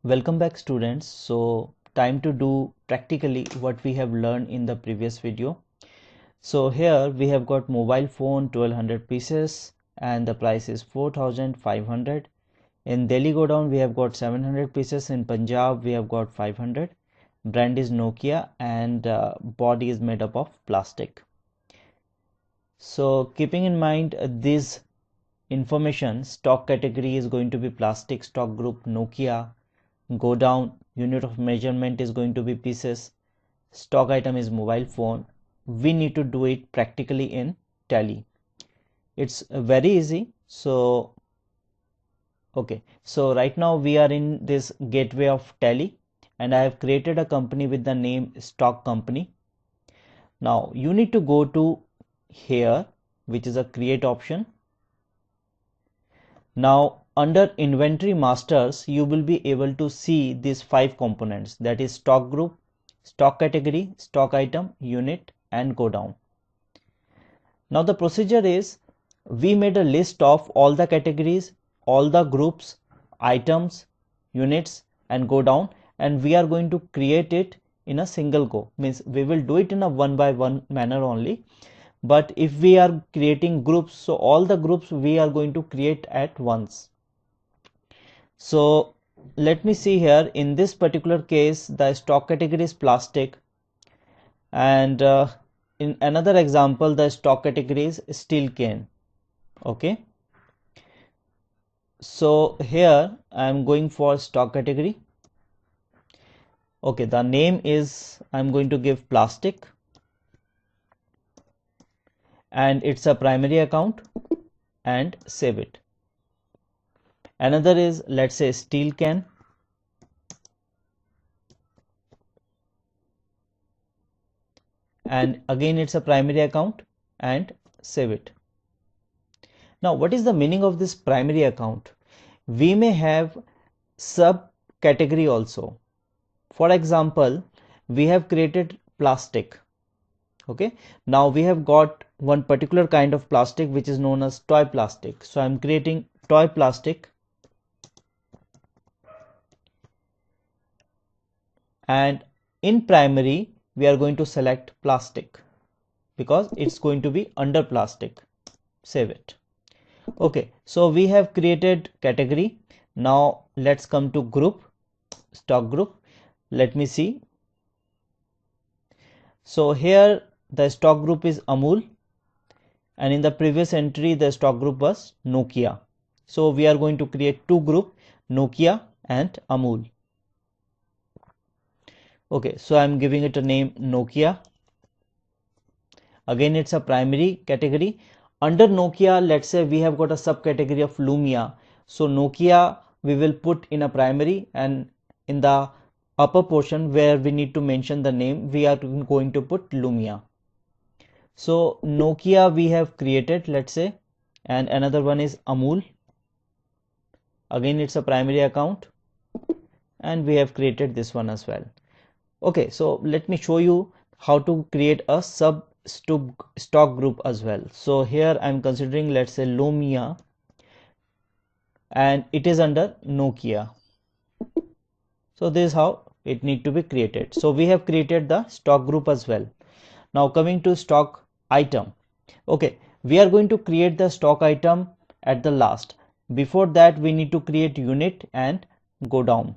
Welcome back students. So time to do practically what we have learned in the previous video. So here we have got mobile phone 1200 pieces and the price is 4500. In Delhi Godown we have got 700 pieces. In Punjab we have got 500. Brand is Nokia and body is made up of plastic. So keeping in mind this information, stock category is going to be plastic, stock group Nokia, go down, unit of measurement is going to be pieces, stock item is mobile phone. We need to do it practically in Tally. It's very easy. So right now we are in this gateway of Tally and I have created a company with the name stock company. Now you need to go to here, which is a create option. Now under inventory masters you will be able to see these 5 components, that is stock group, stock category, stock item, unit and go down. Now the procedure is, we made a list of all the categories, all the groups, items, units and go down, and we are going to create it in a single go. Means we will do it in a one by one manner only. But if we are creating groups, so all the groups we are going to create at once. So let me see here. In this particular case the stock category is plastic, and in another example the stock category is steel can. Okay, so here I am going for stock category. Okay, the name is, I'm going to give plastic and it's a primary account and save it. Another is, let's say steel can, and again it's a primary account and save it. Now what is the meaning of this primary account? We may have sub category also. For example, we have created plastic. Okay, now we have got one particular kind of plastic which is known as toy plastic. So I'm creating toy plastic, and in primary we are going to select plastic because it's going to be under plastic. Save it. Okay, so we have created category. Now let's come to group, stock group. Let me see. So here the stock group is Amul, and in the previous entry the stock group was Nokia. So we are going to create two group, Nokia and Amul. Okay, so I'm giving it a name Nokia. Again it's a primary category. Under Nokia, let's say we have got a subcategory of Lumia. So Nokia we will put in a primary, and in the upper portion where we need to mention the name we are going to put Lumia. So Nokia we have created, let's say, and another one is Amul. Again it's a primary account and we have created this one as well. Okay, so let me show you how to create a sub stock group as well. So here I'm considering, let's say, Lumia, and it is under Nokia. So this is how it need to be created. So we have created the stock group as well. Now coming to stock item. Okay, we are going to create the stock item at the last. Before that we need to create unit and go down.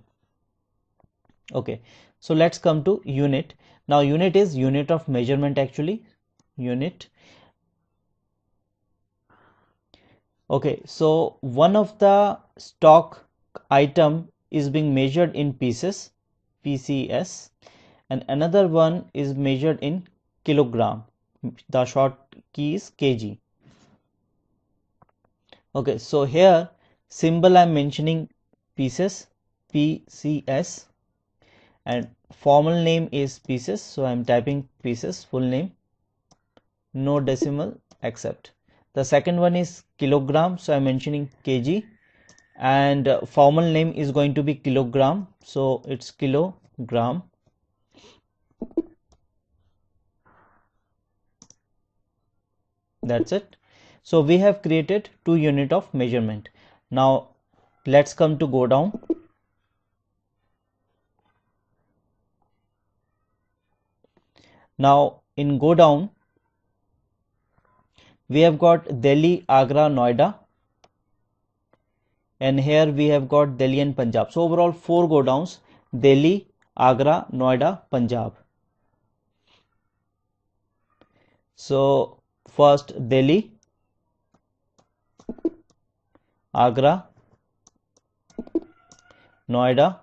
Okay, so let's come to unit. Now unit is unit of measurement, actually, unit. Okay, so one of the stock item is being measured in pieces, PCS, and another one is measured in kilogram. The short key is kg. Okay, so here symbol I'm mentioning pieces, PCS, and formal name is pieces, so I'm typing pieces full name, no decimal except. The second one is kilogram, so I'm mentioning kg, and formal name is going to be kilogram, so it's kilogram. That's it. So we have created two unit of measurement. Now let's come to go down. Now in go down, we have got Delhi, Agra, Noida, and here we have got Delhi and Punjab. So overall 4 go downs: Delhi, Agra, Noida, Punjab. So first Delhi, Agra, Noida,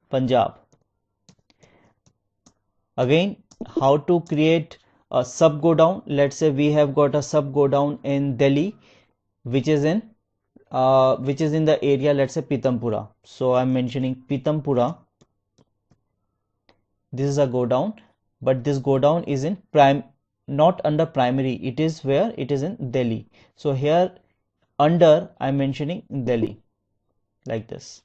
Punjab. Again, how to create a sub go down? Let's say we have got a sub go down in Delhi, which is in the area, let's say Pitampura. So I'm mentioning Pitampura. This is a go down, but this go down is in not under primary. It is where it is in Delhi. So here under I'm mentioning Delhi, like this.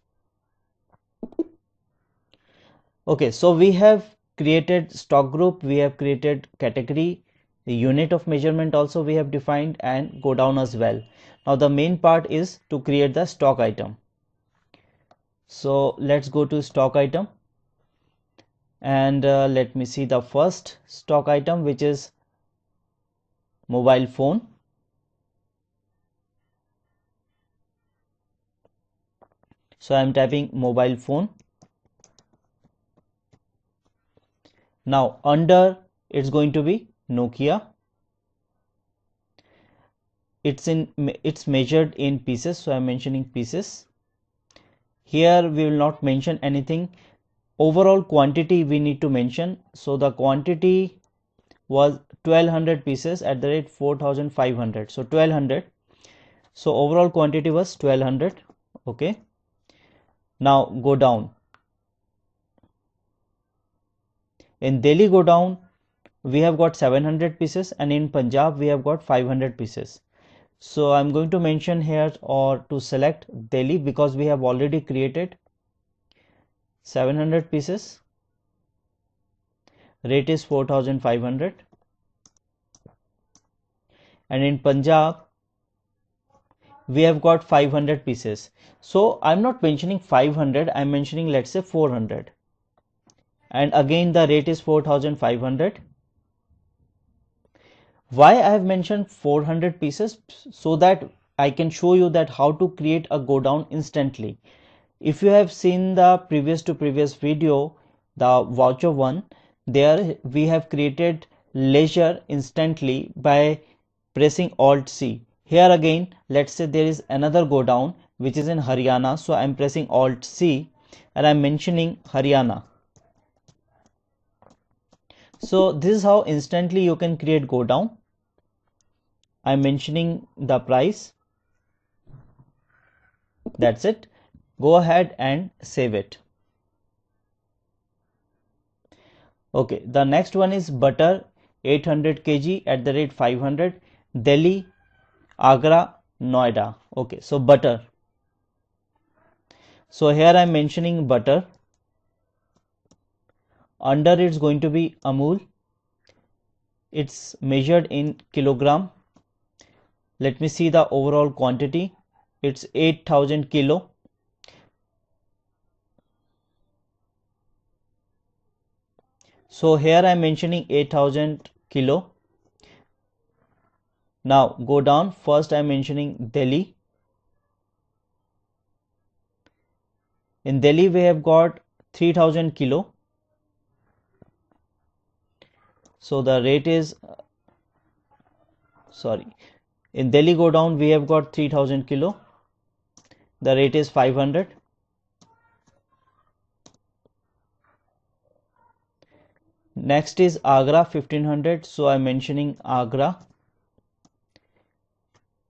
Okay, so we have created stock group, we have created category, the unit of measurement also we have defined, and go down as well. Now the main part is to create the stock item. So let's go to stock item, and let me see the first stock item, which is mobile phone. So I'm typing mobile phone. Now under it's going to be Nokia. It's measured in pieces, so I'm mentioning pieces. Here we will not mention anything. Overall quantity we need to mention. So the quantity was 1200 pieces at the rate 4500. So 1200. So overall quantity was 1200. Okay. Now go down. In Delhi go down, we have got 700 pieces, and in Punjab we have got 500 pieces. So I'm going to mention here or to select Delhi because we have already created 700 pieces. Rate is 4500. And in Punjab we have got 500 pieces. So I'm not mentioning 500, I'm mentioning, let's say, 400. And again the rate is 4500. Why I have mentioned 400 pieces? So that I can show you that how to create a go down instantly. If you have seen the previous to previous video, the voucher one, there we have created leisure instantly by pressing Alt C. Here again, let's say there is another go down which is in Haryana, so I'm pressing Alt C and I'm mentioning Haryana. So this is how instantly you can create go down. I'm mentioning the price. That's it. Go ahead and save it. Okay, the next one is butter, 800 kg at the rate 500, Delhi, Agra, Noida. Okay, so butter. So here I'm mentioning butter. Under it's going to be Amul. It's measured in kilogram. Let me see the overall quantity. It's 8000 kilo. So here I'm mentioning 8000 kilo. Now go down. First I'm mentioning Delhi. In Delhi we have got 3000 kilo. So the rate is in Delhi go down we have got 3000 kilo. The rate is 500. Next is Agra, 1500. So I'm mentioning Agra.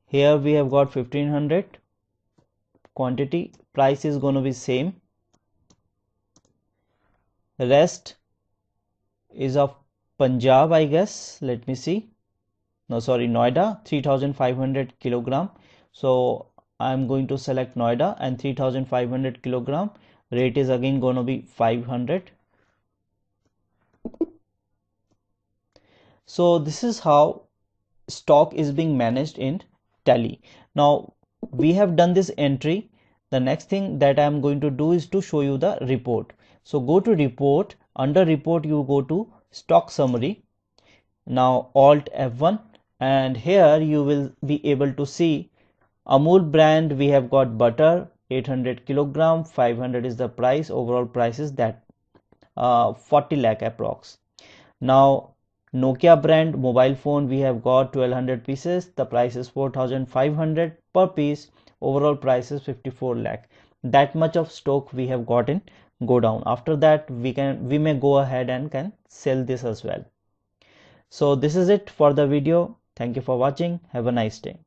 Here we have got 1500 quantity. Price is going to be same. Rest is of Punjab, I guess. Let me see. No, sorry, Noida, 3500 kilogram. So I'm going to select Noida and 3500 kilogram. Rate is again going to be 500. So this is how stock is being managed in Tally. Now we have done this entry. The next thing that I am going to do is to show you the report. So go to report, Under report you go to stock summary. Now Alt F1, and here you will be able to see Amul brand. We have got butter 800 kilogram, 500 is the price. Overall price is that 40 lakh approx. Now Nokia brand mobile phone, we have got 1200 pieces, the price is 4500 per piece. Overall price is 54 lakh. That much of stock we have got in Godown. After that we may go ahead and can sell this as well. So this is it for the video. Thank you for watching. Have a nice day.